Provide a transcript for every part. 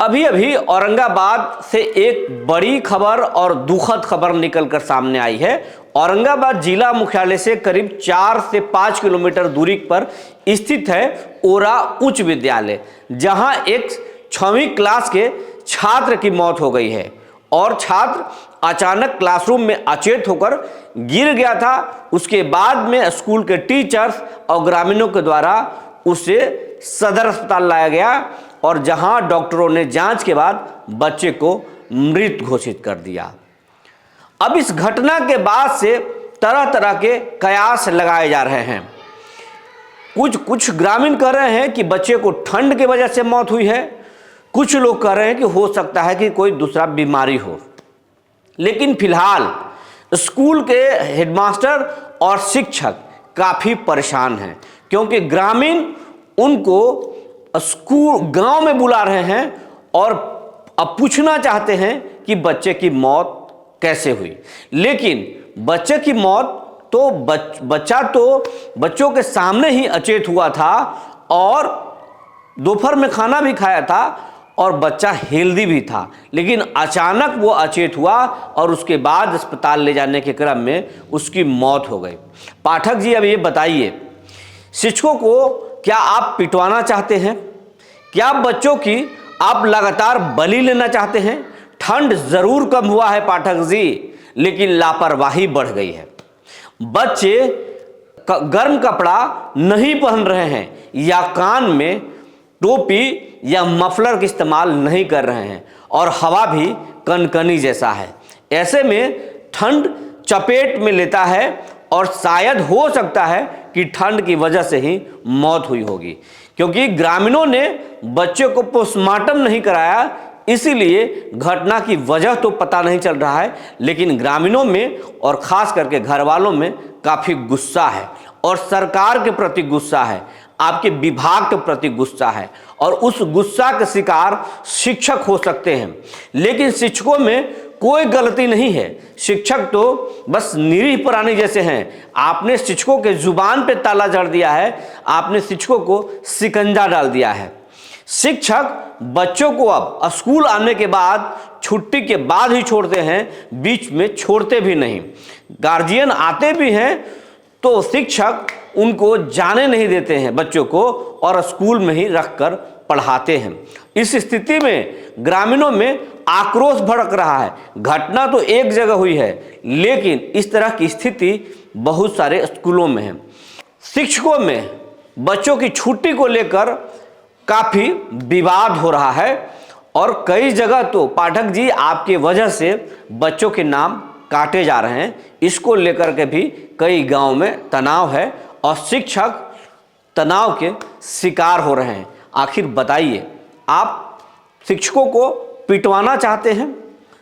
अभी अभी औरंगाबाद से एक बड़ी खबर और दुखद खबर निकलकर सामने आई है। औरंगाबाद जिला मुख्यालय से करीब 4 से 5 किलोमीटर दूरी पर स्थित है ओरा उच्च विद्यालय, जहां एक 6वीं क्लास के छात्र की मौत हो गई है और छात्र अचानक क्लासरूम में अचेत होकर गिर गया था। उसके बाद में स्कूल के टीचर्स और ग्रामीणों के द्वारा उसे सदर अस्पताल लाया गया और जहां डॉक्टरों ने जांच के बाद बच्चे को मृत घोषित कर दिया। अब इस घटना के बाद से तरह तरह के कयास लगाए जा रहे हैं। कुछ ग्रामीण कह रहे हैं कि बच्चे को ठंड की वजह से मौत हुई है, कुछ लोग कह रहे हैं कि हो सकता है कि कोई दूसरा बीमारी हो। लेकिन फिलहाल स्कूल के हेडमास्टर और शिक्षक काफ़ी परेशान हैं, क्योंकि ग्रामीण उनको स्कूल गांव में बुला रहे हैं और अब पूछना चाहते हैं कि बच्चे की मौत कैसे हुई। लेकिन बच्चे की मौत तो बच्चा तो बच्चों के सामने ही अचेत हुआ था और दोपहर में खाना भी खाया था और बच्चा हेल्दी भी था, लेकिन अचानक वो अचेत हुआ और उसके बाद अस्पताल ले जाने के क्रम में उसकी मौत हो गई। पाठक जी, अब ये बताइए, शिक्षकों को क्या आप पिटवाना चाहते हैं? क्या बच्चों की आप लगातार बलि लेना चाहते हैं? ठंड जरूर कम हुआ है पाठक जी, लेकिन लापरवाही बढ़ गई है। बच्चे गर्म कपड़ा नहीं पहन रहे हैं या कान में टोपी या मफलर का इस्तेमाल नहीं कर रहे हैं और हवा भी कनकनी जैसा है। ऐसे में ठंड चपेट में लेता है और शायद हो सकता है कि ठंड की वजह से ही मौत हुई होगी, क्योंकि ग्रामीणों ने बच्चे को पोस्टमार्टम नहीं कराया, इसीलिए घटना की वजह तो पता नहीं चल रहा है। लेकिन ग्रामीणों में और खास करके घर वालों में काफ़ी गुस्सा है और सरकार के प्रति गुस्सा है, आपके विभाग के प्रति गुस्सा है और उस गुस्सा के शिकार शिक्षक हो सकते हैं। लेकिन शिक्षकों में कोई गलती नहीं है, शिक्षक तो बस निरीह प्राणी जैसे हैं। आपने शिक्षकों के जुबान पे ताला जड़ दिया है, आपने शिक्षकों को शिकंजा डाल दिया है। शिक्षक बच्चों को अब स्कूल आने के बाद छुट्टी के बाद ही छोड़ते हैं, बीच में छोड़ते भी नहीं। गार्जियन आते भी हैं तो शिक्षक उनको जाने नहीं देते हैं बच्चों को और स्कूल में ही रखकर पढ़ाते हैं। इस स्थिति में ग्रामीणों में आक्रोश भड़क रहा है। घटना तो एक जगह हुई है, लेकिन इस तरह की स्थिति बहुत सारे स्कूलों में है। शिक्षकों में बच्चों की छुट्टी को लेकर काफ़ी विवाद हो रहा है और कई जगह तो पाठक जी आपके वजह से बच्चों के नाम काटे जा रहे हैं। इसको लेकर के भी कई गांव में तनाव है और शिक्षक तनाव के शिकार हो रहे हैं। आखिर बताइए, आप शिक्षकों को पिटवाना चाहते हैं?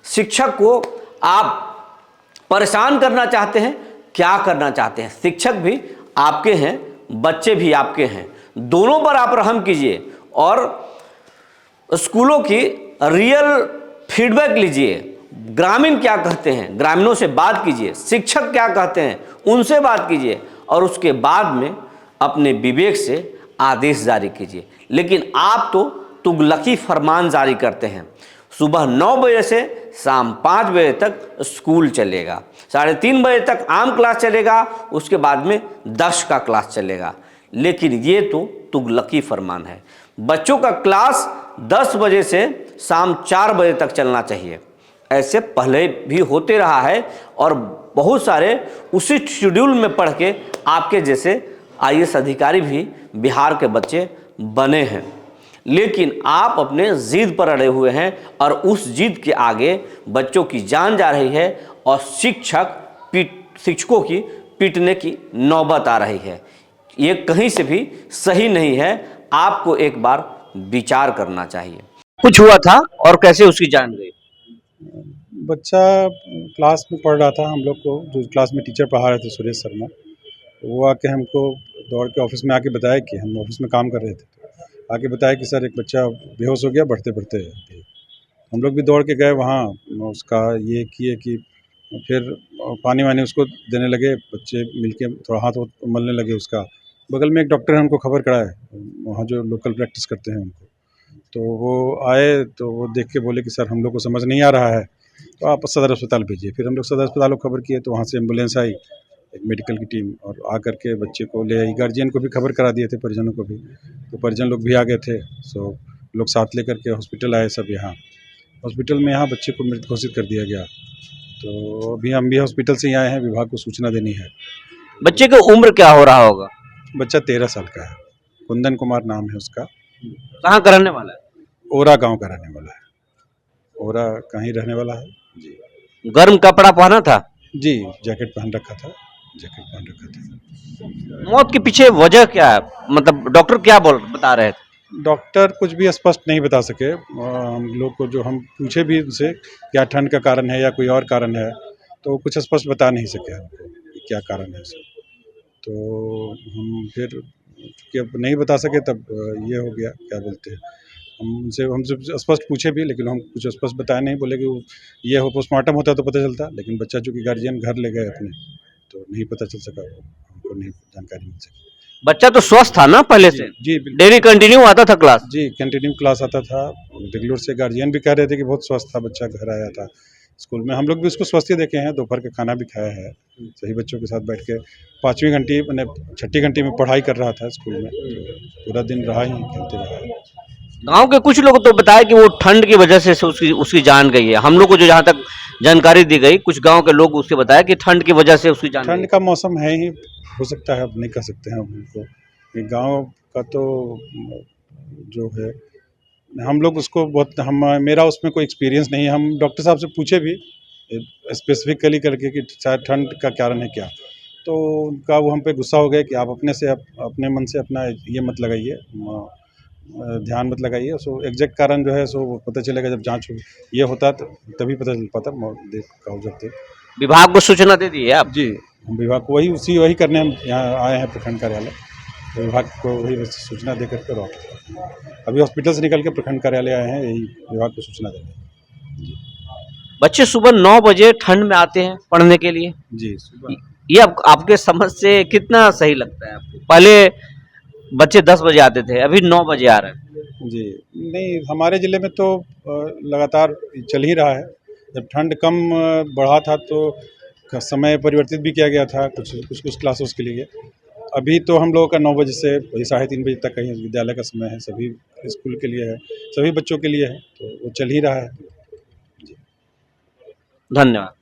शिक्षक को आप परेशान करना चाहते हैं? क्या करना चाहते हैं? शिक्षक भी आपके हैं, बच्चे भी आपके हैं, दोनों पर आप रहम कीजिए और स्कूलों की रियल फीडबैक लीजिए। ग्रामीण क्या कहते हैं, ग्रामीणों से बात कीजिए। शिक्षक क्या कहते हैं, उनसे बात कीजिए और उसके बाद में अपने विवेक से आदेश जारी कीजिए। लेकिन आप तो तुगलकी फरमान जारी करते हैं। सुबह 9 बजे से शाम 5 बजे तक स्कूल चलेगा, 3:30 बजे तक आम क्लास चलेगा, उसके बाद में 10 का क्लास चलेगा। लेकिन ये तो तुगलकी फरमान है। बच्चों का क्लास 10 बजे से शाम 4 बजे तक चलना चाहिए। ऐसे पहले भी होते रहा है और बहुत सारे उसी शेड्यूल में पढ़ के आपके जैसे IAS अधिकारी भी बिहार के बच्चे बने हैं। लेकिन आप अपने जिद पर अड़े हुए हैं और उस जिद के आगे बच्चों की जान जा रही है और शिक्षकों की पीटने की नौबत आ रही है। ये कहीं से भी सही नहीं है, आपको एक बार विचार करना चाहिए। कुछ हुआ था और कैसे उसकी जान गई? बच्चा क्लास में पढ़ रहा था, हम लोग को जो क्लास में टीचर पढ़ा रहे थे सुरेश शर्मा, वो आके हमको दौड़ के ऑफिस में आके बताया कि हम ऑफिस में काम कर रहे थे, आके बताया कि सर एक बच्चा बेहोश हो गया बढ़ते बढ़ते। हम लोग भी दौड़ के गए वहाँ, उसका ये किए कि फिर पानी वानी उसको देने लगे, बच्चे मिलके थोड़ा हाथ मलने लगे उसका। बगल में एक डॉक्टर है, उनको खबर कराए, वहाँ जो लोकल प्रैक्टिस करते हैं उनको। तो वो आए तो वो देख के बोले कि सर हम लोग को समझ नहीं आ रहा है, तो आप सदर अस्पताल भेजिए। फिर हम लोग सदर अस्पताल को खबर किए तो वहाँ से एम्बुलेंस आई, एक मेडिकल की टीम, और आकर के बच्चे को ले आई। गार्जियन को भी खबर करा दिए थे, परिजनों को भी, तो परिजन लोग भी आ गए थे। सो लोग साथ लेकर के हॉस्पिटल आए सब यहाँ। हॉस्पिटल में यहाँ बच्चे को मृत घोषित कर दिया गया। तो अभी हम भी हॉस्पिटल से ही आए हैं, विभाग को सूचना देनी है। बच्चे की उम्र क्या हो रहा होगा? बच्चा 13 साल का है, कुंदन कुमार नाम है उसका, कहाँ का रहने वाला है? ओरा गांव का रहने वाला है। ओरा कहीं रहने वाला है जी। गर्म कपड़ा पहना था? जी, जैकेट पहन रखा था, जैकेट पहन रखा था। मौत के पीछे वजह क्या है, मतलब डॉक्टर क्या बता रहे थे? डॉक्टर कुछ भी स्पष्ट नहीं बता सके। हम लोग को जो हम पूछे भी उनसे क्या ठंड का कारण है या कोई और कारण है, तो कुछ स्पष्ट बता नहीं सके हमको कि क्या कारण है इसका। तो हम फिर चूँकि अब नहीं बता सके तब ये हो गया, क्या बोलते हैं, हमसे स्पष्ट पूछे भी, लेकिन हम कुछ स्पष्ट बताया नहीं। बोले कि वो ये हो, पोस्टमार्टम होता तो पता चलता, लेकिन बच्चा चूँकि गार्जियन घर ले गए अपने, तो नहीं पता चल सका, हमको नहीं जानकारी मिल सकी। बच्चा तो स्वस्थ था ना पहले से? जी बिल्कुल। डेली कंटिन्यू आता था क्लास? जी, कंटिन्यू क्लास आता था। बेंगलुरु से गार्जियन भी कह रहे थे कि बहुत स्वस्थ था बच्चा, घर आया था स्कूल में। हम लोग भी उसको स्वस्थ ही देखे हैं, दोपहर का खाना भी खाया है। सभी बच्चों के साथ बैठ के 5वीं घंटी मैंने 6ठी घंटी में पढ़ाई कर रहा था स्कूल में। पूरा दिन रहा ही, खेलते रहा है। गांव के कुछ लोग तो बताए कि वो ठंड की वजह से उसकी उसकी जान गई है। हम लोग को जो जहाँ तक जानकारी दी गई, कुछ गांव के लोग उससे बताया कि ठंड की वजह से उसकी जान गई। ठंड का मौसम है ही, हो सकता है, अब नहीं कह सकते हैं हम उनको। ये गाँव का तो जो है, हम लोग उसको बहुत, हम मेरा उसमें कोई एक्सपीरियंस नहीं है। हम डॉक्टर साहब से पूछे भी स्पेसिफिकली करके कि शायद ठंड का कारण है क्या, तो उनका वो हम पे गुस्सा हो गया कि आप अपने से अपने मन से अपना ये मत लगाइए, ध्यान मत लगाइए। सो एग्जैक्ट कारण जो है सो वो पता चलेगा जब जांच ये होता तो तभी पता चल पाता। देख का जब विभाग को सूचना दे दी है आप? जी, हम विभाग को वही करने हम यहाँ आए हैं प्रखंड कार्यालय। तो विभाग को वही बस सूचना दे करके रहो। अभी हॉस्पिटल से निकल के प्रखंड कार्यालय आए हैं, यही विभाग को सूचना देंगे। बच्चे सुबह 9 बजे ठंड में आते हैं पढ़ने के लिए, जी, सुबह ये आपके समझ से कितना सही लगता है आपको? पहले बच्चे 10 बजे आते थे, अभी 9 बजे आ रहे हैं। जी, नहीं हमारे ज़िले में तो लगातार चल ही रहा है। जब ठंड कम बढ़ा था तो समय परिवर्तित भी किया गया था कुछ क्लासेस के लिए। अभी तो हम लोगों का 9 बजे से वही 3:30 बजे तक का ही विद्यालय का समय है, सभी स्कूल के लिए है, सभी बच्चों के लिए है, तो वो चल ही रहा है। धन्यवाद।